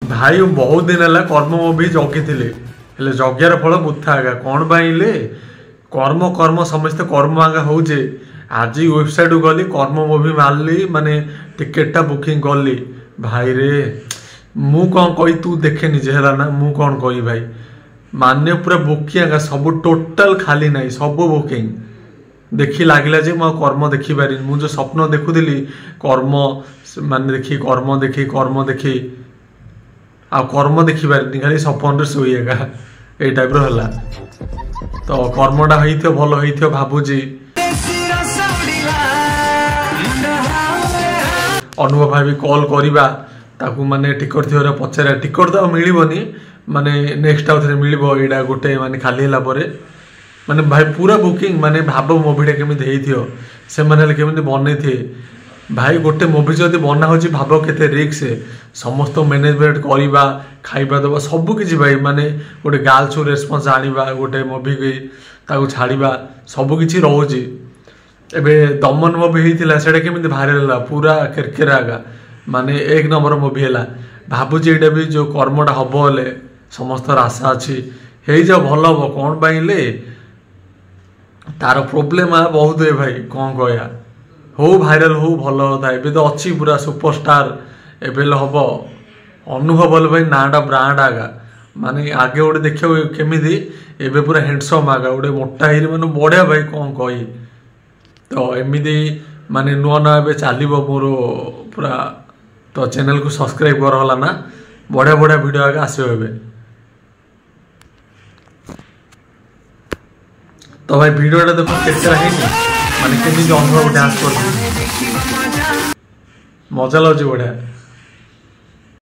भाई बहुत दिन है कर्म मुवी जगी जगियार फल बुथा आगा कौन पाइले कर्म कर्म समस्ते कर्म आगा हो आज वेबसाइट गली कर्म मुवी मारली माने टिकेटा बुकिंग कली भाई रे मु कौन कही तू देखे निजे है ना मु कौन कही भाई मान्य पूरा बुकिंग आगा सब टोटाल खाली नहीं सब बुकिंग देखी लगला जे मैं कर्म देखी पारि मु जो स्वप्न देखुली कर्म मान देखी कर्म देखी आ कर्म देखी पारि खाली सपन शोगा ये टाइप रहा तो कर्मटा हो भल हो भावुची अनुभव भाई कॉल करवा ताकू माने टिकट थी पचारा टिकट तो मिलबनी माने नेक्स्ट आउ थे मिल यहाँ गोटे माने खाली है माने भाई पूरा बुकिंग माने भाव मुवीटा केमी से केमी बन थे भाई गोटे मुवी जब बना हो भाव के रिक्स समस्त मैनेजमेंट करवा खाଇବା दबा सब किसी भाई माने गोटे गर्ल्स रेस्पन्स आनिबा गोटे मुवी की छाड़ा सब किसी रोचे एबे दमन मुवी होता से केमी भाइराल पूरा केरकेरा आगा माने एक नंबर मुवी है भावुची यहाँ भी जो कर्मटा हम हेले समस्त आशा अच्छी हो जाओ भल हम कौन पाइले तार प्रोब्लेम आ बहुत है भाई कौन कह हो भाइराल हो भल कथा ए तो अच्छी पूरा सुपरस्टार एवं हम अनुभव भाई नाटा ब्रांड आगा माने आगे गोटे देखो केमी एवं पूरा हैंडसम आगा गोटे मोटा ही मैंने बढ़िया भाई कौन कही तो एमती माने नुआ नुआ ए चलो मोर पूरा तो चैनल को सब्सक्राइब करला ना बढ़िया बढ़िया वीडियो आगे आसो तो भाई वीडियोटा देखो केतरा है माने केमी अनुभव डांस कर मजा लगे बढ़िया।